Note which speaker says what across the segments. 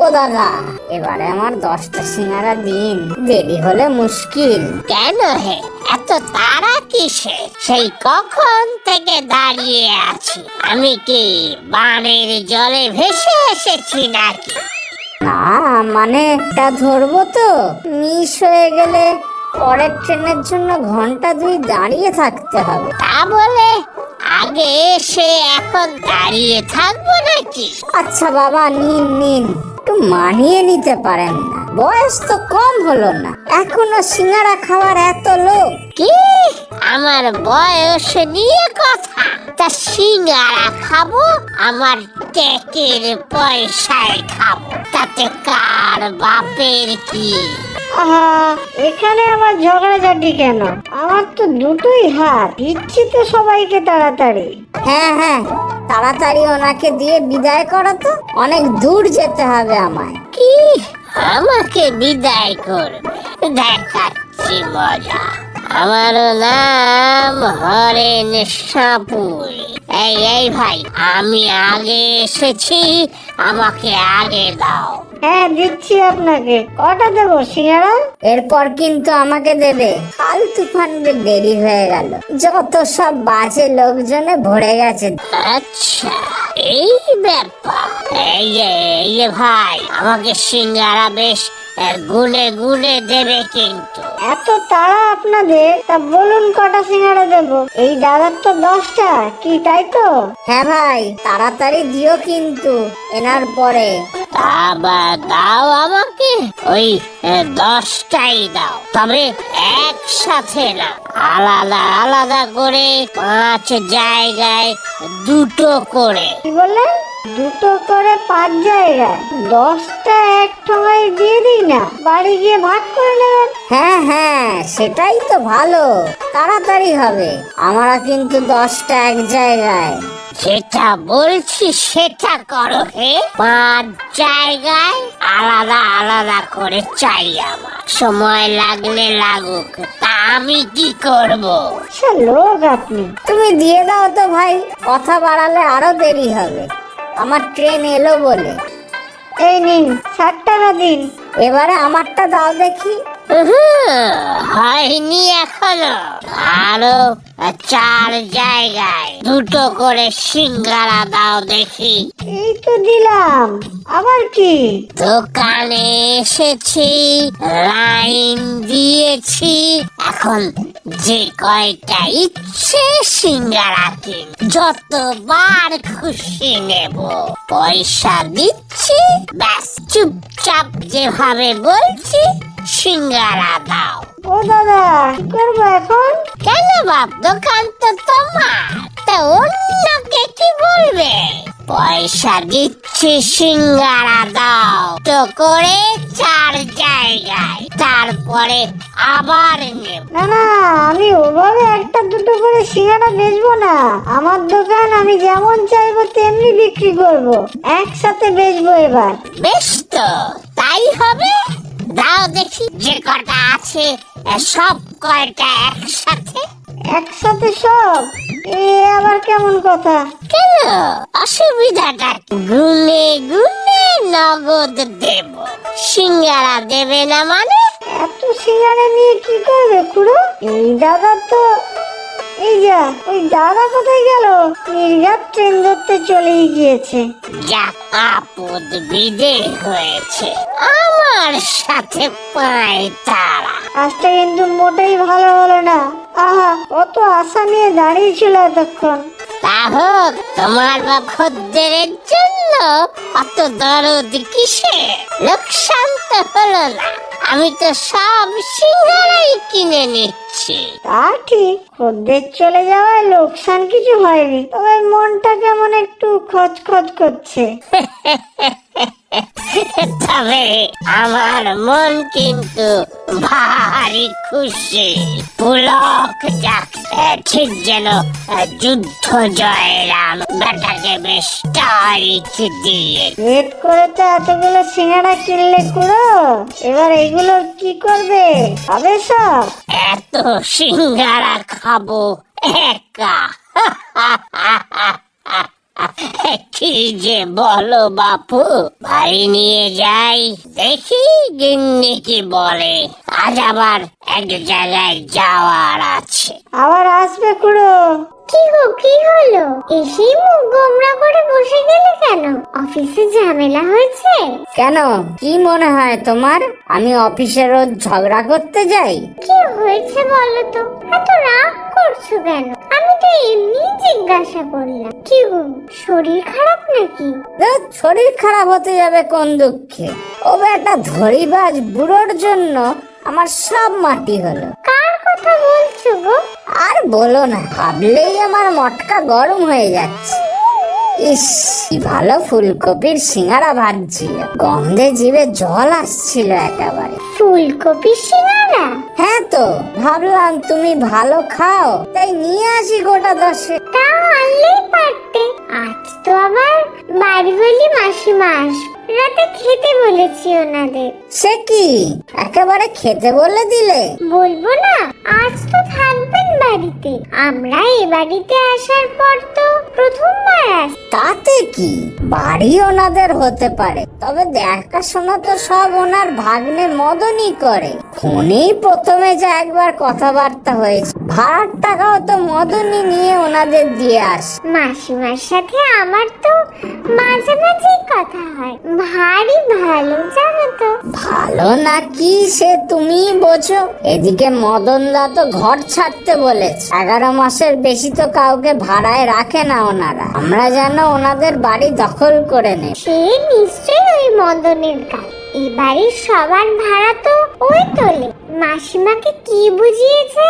Speaker 1: ও দাদা, এবারে আমার 10টা সিঙ্গারা দিন, দেরি হলে মুশকিল।
Speaker 2: কেন হে, এত তাড়া কিসে? সেই কখন থেকে দাঁড়িয়ে আছি। আমি কি বানের জলে ভেসে এসেছি নাকি?
Speaker 1: না মানে তা ধরবো তো, মিস হয়ে গেলে পরের ট্রেনের জন্য ঘন্টা 2 দাঁড়িয়ে থাকতে হবে।
Speaker 2: তা বলে আগে এসে এখন দাঁড়িয়ে থাকবো নাকি?
Speaker 1: আচ্ছা বাবা, নিন নিন, একটু মানিয়ে নিতে পারেন না? বয়স তো কম হলো না, এখনো সিঙ্গারা খাওয়ার এত লোক।
Speaker 2: কি আমার বয়স নিয়ে কথা? তা সিঙ্গারা খাবো আমার টেকের পয়সায় খাবো, তাতে কার বাপের কি?
Speaker 3: আহা, এখানে আমার ঝগড়াঝাটি কেন? আমার তো দুটোই হাত, দিচ্ছি তো সবাইকে তাড়াতাড়ি।
Speaker 1: হ্যাঁ হ্যাঁ, তাড়াতাড়ি ওনাকে দিয়ে বিদায় করো তো, অনেক দূর যেতে হবে আমায়।
Speaker 2: কি আমাকে বিদায় করবে? দেখাচ্ছি মজা। আমার নাম হরেন সাপুই। এই ভাই, আমি আগে এসেছি, আমাকে আগে দাও।
Speaker 3: হ্যাঁ দিচ্ছি আপনাকে। কটা দেবো সিঙ্গারা?
Speaker 1: এরপর কিন্তু আমাকে দেবে, ফালতু ফান্ডে দেরি হয়ে গেল, যত সব বাজে লোকজনে ভরে গেছে।
Speaker 2: আচ্ছা, এই ব্যাপার। এই যে ভাই, আমাকে সিঙ্গারা বেশ গুনে গুনে দেবে কিন্তু।
Speaker 3: এত তাড়া আপনাদের? তা বলুন কটা সিঙ্গারা দেবো। এই দাদার তো 10টা, কি তাই তো?
Speaker 1: হ্যাঁ ভাই, তাড়াতাড়ি দিও কিন্তু, এনার পরে।
Speaker 2: তা বা দাও আমাকে, ওই 10টাই দাও, তবে একসাথে না, আলাদা আলাদা করে 5 জায়গায় 2টো করে।
Speaker 3: কি বললেন? 2টো করে 5 জায়গায়? 10টা এক ঠোঙায় দিয়ে দিই না, বাড়ি গিয়ে ভাগ করে নেবেন।
Speaker 1: হ্যাঁ হ্যাঁ, সেটাই তো ভালো, তাড়াতাড়ি হবে। আমরা কিন্তু 10টা এক জায়গায়।
Speaker 2: যেটা বলছি সেটা করো হে। 5 জায়গায় আলাদা আলাদা করে চাই আমার। সময় লাগলে লাগুক, তা আমি কি করব?
Speaker 3: সে লোক আপনি।
Speaker 1: তুমি দিয়ে দাও তো ভাই, কথা বাড়ালে আরো দেরি হবে, আমার ট্রেন এলো বলে।
Speaker 3: এই নিন, 60 টাকা দিন।
Speaker 1: এবারে আমারটা দাও দেখি।
Speaker 2: হয়নি এখনো, আরো 4 জায়গায় 2টো করে সিঙ্গারা দাও দেখি।
Speaker 3: এই তো দিলাম, আবার কি?
Speaker 2: দোকানে এসেছি, লাইন দিয়েছি, এখন যে কয়টা ইচ্ছে সিঙ্গারা কিন, যতবার খুশি নেব। পয়সা দিচ্ছি, ব্যাস চুপচাপ যেভাবে বলছি সিঙ্গারা দাও।
Speaker 3: ও দাদা, কি করবো এখন?
Speaker 2: কেন বাপ, দোকান তো তোমার, তা অন্যকে কি বলবে? পয়সা দিচ্ছি, সিঙ্গারা দাও তো করে 4 জায়গায়, তারপরে আবার নেব।
Speaker 3: না না, আমি ওভাবে 1টা 2টো করে সিঙ্গারা বেচবো না। আমার দোকান আমি যেমন চাইবো তেমনি বিক্রি করব, একসাথে বেচবো এবার।
Speaker 2: বেশ তো, তাই হবে। দাও দেখি, যে কটা আছে সব কয়টা একসাথে।
Speaker 3: একসাথে সব? এ আবার কেমন কথা?
Speaker 2: কেন, অসুবিধাটা? গুনে গুনে নগদ দেব। সিঙ্গারা দেবে না মানে?
Speaker 3: এত সিঙ্গারা নিয়ে কি করবে খুড়ো? এই দাদা তো, এই যা, ওই দাদা কোথায় গেল? নির্ঘাত ট্রেন ধরতে চলেই গিয়েছে।
Speaker 2: যা আপদ বিদে হয়েছে, আমার সাথে পায় তারা।
Speaker 3: আজটা কিন্তু মোটেই ভালো হলো না। আহা, কত আশা নিয়ে দাঁড়িয়ে ছিল এতক্ষণ।
Speaker 2: তা হোক, তোমার বা খদ্দেরের জন্য অত দরদ কিসে? লোকসান তো হলো না, আমি তো সব সিঙ্গারাই কিনে নিচ্ছি।
Speaker 3: তা ঠিক, খদ্দের চলে যাওয়ায় লোকসান কিছু হয়নি, তবে মনটা কেমন একটু খচখচ করছে।
Speaker 2: তবে আমার মন কিন্তু ভারী খুশি। পুলক যাক, ঠিক যেন যুদ্ধ জয়রাম বেটাকে বেশ টাইট দিয়ে।
Speaker 3: লেট করে তো এতগুলো সিঙ্গারা কিনলে খুড়ো, এবার এগুলো কি করবে? খাবে সব?
Speaker 2: এত সিঙ্গারা খাবো একা? কি যে বলো বাপু, বাড়ি নিয়ে যাই, দেখি গিন্নি কি বলে। আজ আবার এক জায়গায় যাওয়ার আছে।
Speaker 3: আবার আসবে খুড়ো।
Speaker 4: কি গো, কি হলো? এসেই মুখ গোমরা করে বসে গেলে কেন? অফিসে ঝামেলা হয়েছে?
Speaker 1: কেন, কি মনে হয় তোমার আমি অফিসে রোজ ঝগড়া করতে যাই?
Speaker 4: কি হয়েছে বলো তো? এত রাগ করছো কেন? আমি তো এমনি জিজ্ঞাসা করলাম। কি গো, শরীর খারাপ নাকি?
Speaker 1: ধুৎ, শরীর খারাপ হতে যাবে কোন দুঃখে? ও একটা ধরিবাজ বুড়োর জন্য আমার সব মাটি হলো।
Speaker 4: কার কথা বলছো গো?
Speaker 1: আর বলো না, ভাবলেই আমার মটকা গরম হয়ে যাচ্ছে। ইস, কি ভালো ফুলকপির সিঙ্গারা ভাজছিল, গন্ধে জিভে জল আসছিল একেবারে।
Speaker 4: ফুলকপি সিঙ্গারা?
Speaker 1: হ্যাঁ তো, ভাবলাম তুমি ভালো খাও, তাই নিয়ে আসি গোটা 10।
Speaker 4: তা আনলেই পারতে। আজ তো আবার বাড়ি বলি মাসিমা আসবে, রাতে খেতে বলেছি ওনাদের।
Speaker 1: সে কি, একেবারে খেতে বলে দিলে?
Speaker 4: বলবো না, আজ তো থাকবেন বাড়িতে। আমরা এ বাড়িতে আসার পর তো প্রথমবার আস।
Speaker 1: তাতে কি, বাড়ি ওনাদের হতে পারে, তবে দেখাশোনা তো সব ওনার ভাগ্নে মদনই করে। ফোনেই প্রথমে যা একবার কথাবার্তা হয়েছে, ভাড়ার টাকাও তো মদনই নিয়ে ওনাদের দিয়ে আসে।
Speaker 4: মাসিমার সাথে আমার তো মাঝে মাঝে কথা হয়, ভারী ভালো জানো তো।
Speaker 1: ভালো নাকি সে তুমি বোঝো। এদিকে মদন দা তো ঘর ছাড়তে বলেছে, 11 মাসের বেশি তো কাউকে ভাড়ায় রাখে না ওনারা। আমরা যেন ওনাদের বাড়ি দখল করে নেই।
Speaker 4: সে নিশ্চয়ই ওই মদনের কাজ। এই বাড়ির সবার ভাড়া তো ওই তোলে। মাসিমাকে কি বুঝিয়েছে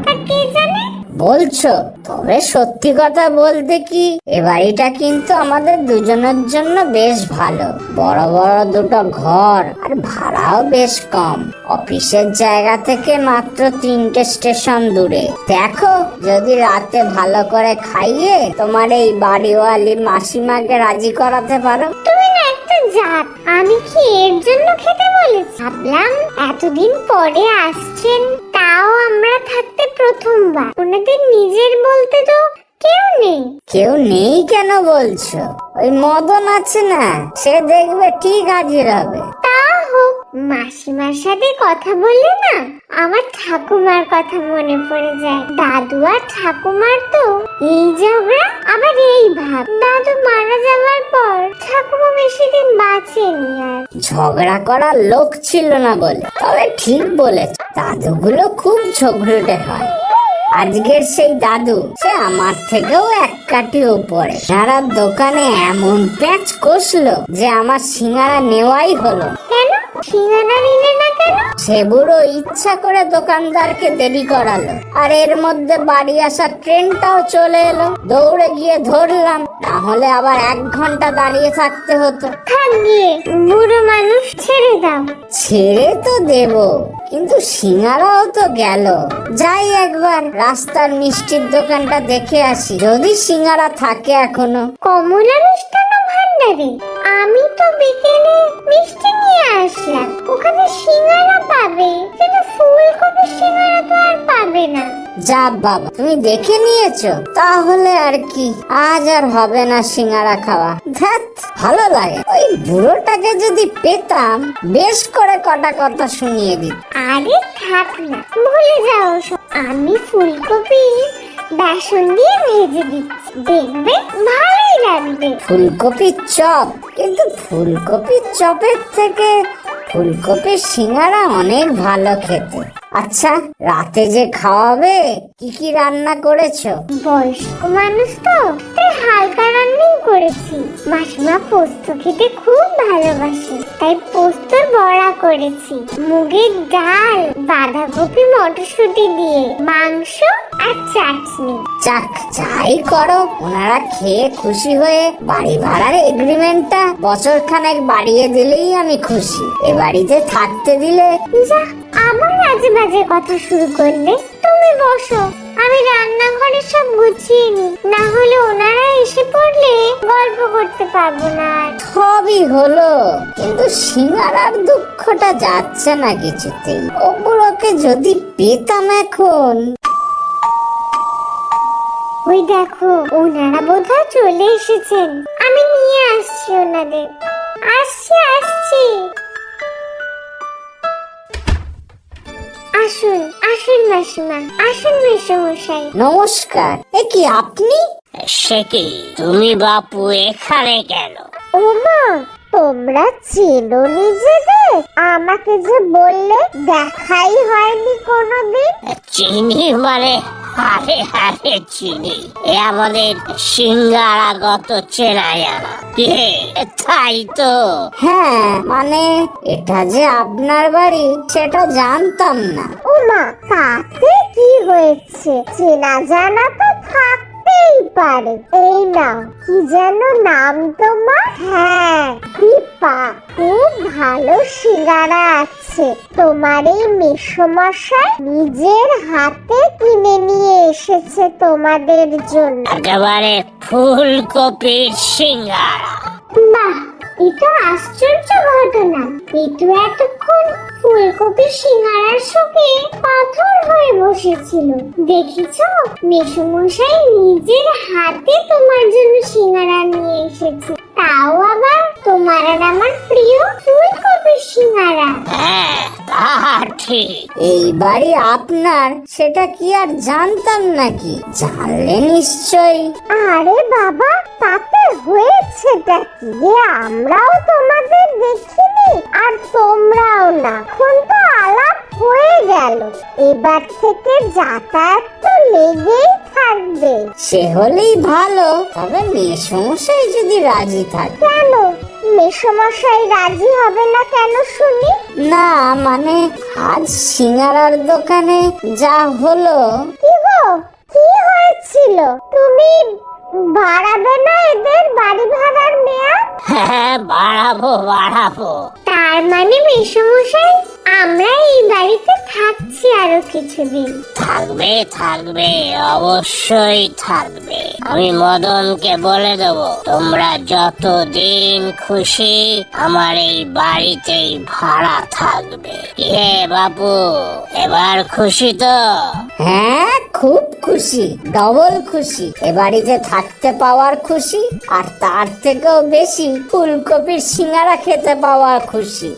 Speaker 4: তা কে জানে।
Speaker 1: বলছো, তবে সত্যি কথা বলতে কি, এ বাড়িটা কিন্তু আমাদের দুজনের জন্য বেশ ভালো। বড় বড় দুটো ঘর, আর ভাড়াও বেশ কম। অফিসের জায়গা থেকে মাত্র 3টে স্টেশন দূরে। দেখো, যদি রাতে ভালো করে খাইয়ে তোমার এই বাড়িওয়ালি মাসিমাকে রাজি করাতে পারো।
Speaker 4: তুমি না একটা জাত, আমি কি এর জন্য খেতে বলেছি? ভাবলাম এতদিন পরে আসছেন, তাও আমরা থাকতে প্রথমবার। ওনাদের নিজের বলতে তো কেউ নেই।
Speaker 1: কেউ নেই কেন বলছো? ওই মদন আছে না, সে দেখবে ঠিক হাজির হবে।
Speaker 4: তা হোক, মাসিমার সাথে কথা বললে না আমার ঠাকুমার কথা মনে পড়ে যায়। দাদু আর ঠাকুমার তো এই ঝগড়া, আবার এই ভাব। দাদু মারা যাওয়ার পর ঠাকুমা বেশি দিন বাঁচেনি আর।
Speaker 1: ঝগড়া করার লোক ছিল না বলে। তবে ঠিক বলেছে, দাদুগুলো খুব ঝগড়ুটে হয়। আজকের সেই দাদু, সে আমার থেকেও এক কাঠি উপরে। সিঙ্গারার দোকানে এমন প্যাঁচ কষলো যে আমার সিঙ্গারা নেওয়াই হলো।
Speaker 4: কেন সিঙ্গারা নিলে না কেন?
Speaker 1: সে বুড়ো ইচ্ছা করে দোকানদারকে দেরি করালো, আর এর মধ্যে বাড়ি আসার ট্রেনটাও চলে এলো। দৌড়ে গিয়ে ধরলাম, না হলে আবার 1 ঘন্টা দাঁড়িয়ে থাকতে হতো।
Speaker 4: থাক গিয়ে, বুড়ো মানুষ, ছেড়ে দাও।
Speaker 1: ছেড়ে তো দেব, কিন্তু সিঙ্গারাও তো গেল। যাই একবার রাস্তার মিষ্টির দোকানটা দেখে আসি, যদি সিঙ্গারা থাকে এখনো।
Speaker 4: কমলা মিষ্টান্ন ভান্ডারে আমি তো বিকেলে মিষ্টি নিয়ে আসলাম, ওখানে সিঙ্গারা পাবে, কিন্তু ফুলকপি সিঙ্গারা তো আর পাবে না।
Speaker 1: যা বাবা, তুমি দেখে নিয়েছো? তাহলে আর কি, আজ আর হবে না সিঙ্গারা খাওয়া। ধ্যাৎ, ভালো লাগে। ওই বুড়োটাকে যদি পেতাম, বেশ করে কটা কথা শুনিয়ে দিত।
Speaker 4: আরে থাক না, ভুলে যাও সব। আমি ফুলকপি বেসন দিয়ে ভেজে দিচ্ছি, দেখবে ভালোই লাগবে।
Speaker 1: ফুলকপির চপ? কিন্তু ফুলকপির চপের থেকে ফুলকপির সিঙ্গারা অনেক ভালো খেতে। আচ্ছা, রাতে যে খাওয়াবে, কি কি রান্না করেছো?
Speaker 4: বয়স্ক মানুষ তো, তাই হালকা রান্নাই করেছি। মাসিমা পোস্ত খেতে খুব ভালোবাসে, তাই পোস্তর বড়া করেছি। মুগের ডাল, বাঁধাকপি, মটরশুঁটি দিয়ে মাংস আর চাটনি।
Speaker 1: যাক, যাই করো, ওনারা খেয়ে খুশি হয়ে বাড়ি ভাড়ার এগ্রিমেন্টটা বছরখানেক বাড়িয়ে দিলেই আমি খুশি। এ বাড়িতে থাকতে দিলে।
Speaker 4: যা, আবার আজে বাজে কথা শুরু করলে। তুমি বসো, আমি রান্নাঘরে সব গুছিয়ে নি, না হলে ওনারা এসে পড়লে গল্প করতে পারবো না আর।
Speaker 1: সবই হলো, কিন্তু সিঙ্গারার দুঃখটা যাচ্ছে না কিছুতেই। ওগুলোকে যদি পেতাম এখন।
Speaker 4: ওই দেখো, ওনারা বোধহয় চলে এসেছেন। আমি আসছি ওনাদের। আসছি আসছি। আসুন আসুন মাসিমা, আসুন মেসোমশাই।
Speaker 1: নমস্কার। এ কি আপনি?
Speaker 2: সে কি, তুমি বাপু এখানে কেন?
Speaker 4: ওমা, তোমরা চেনো নিজেদের? আমাকে যে বললে দেখাই হয়নি কোনোদিন।
Speaker 2: চিনি মানে? আরে আরে চিনি, এ আমাদের সিঙ্গারাগত চেনা জানা। তাই তো।
Speaker 1: হ্যাঁ, মানে এটা যে আপনার বাড়ি সেটা জানতাম না।
Speaker 4: ওমা, তাতে কি হয়েছে? চেনা জানা তো থাকতেই পারে। এই নাও, কি যেন নাম তোমার? হ্যাঁ, দীপা। খুব ভালো সিঙ্গারা আছে। তোমার এই মেসোমশাই নিজের হাতে কিনে নিয়ে এসেছে তোমাদের জন্য।
Speaker 2: একেবারে ফুলকপির সিঙ্গারা।
Speaker 4: বাহ, এটা আশ্চর্য ঘটনা। পেটু এতক্ষণ ফুলকপি সিঙ্গারার শোকে পাথর হয়ে বসেছিল। দেখেছ, মেসোমশাই নিজের হাতে তোমার জন্য সিঙ্গারা নিয়ে এসেছে, তাও আবার তোমার আর আমার প্রিয় ফুলকপি সিঙ্গারা।
Speaker 2: হ্যাঁ, তা ঠিক।
Speaker 1: এই বাড়ি আপনার সেটা কি আর জানতাম নাকি? জানলে নিশ্চয়ই।
Speaker 4: আরে বাবা, তাতে হয়েছেটা কি যে আমরাও তোমাদের দেখিনি আর তোমরাও না। এখন তো আলাপ হয়ে গেল। এবার থেকে যাতায়াত তো লেগেই থাকবে।
Speaker 1: সে হলেই ভালো, তবে মেসমশাই যদি রাজি থাকে।
Speaker 4: কেন মেসোমশাই রাজি হবে না কেন শুনি?
Speaker 1: না, মানে আজ সিঙ্গারার দোকানে যা হলো।
Speaker 4: কি গো, কি হয়েছিল? তুমি বাড়াবে না এদের বাড়ি ভাড়ার মেয়াদ?
Speaker 2: হ্যাঁ, বাড়াবো বাড়াবো।
Speaker 4: তার মানে মেসোমশাই আমরা এই বাড়িতে থাকছি আরো কিছুদিন?
Speaker 2: থাকবে থাকবে, অবশ্যই থাকবে। আমি মদনকে বলে দেবো, তোমরা যতদিন খুশি আমার এই বাড়িতেই ভাড়া থাকবে। কে বাপু, এবার খুশি তো?
Speaker 1: হ্যাঁ, খুব খুশি, ডবল খুশি। এ বাড়িতে থাকতে পাওয়ার খুশি, আর তার থেকেও বেশি ফুলকপির সিঙ্গারা খেতে পাওয়ার খুশি।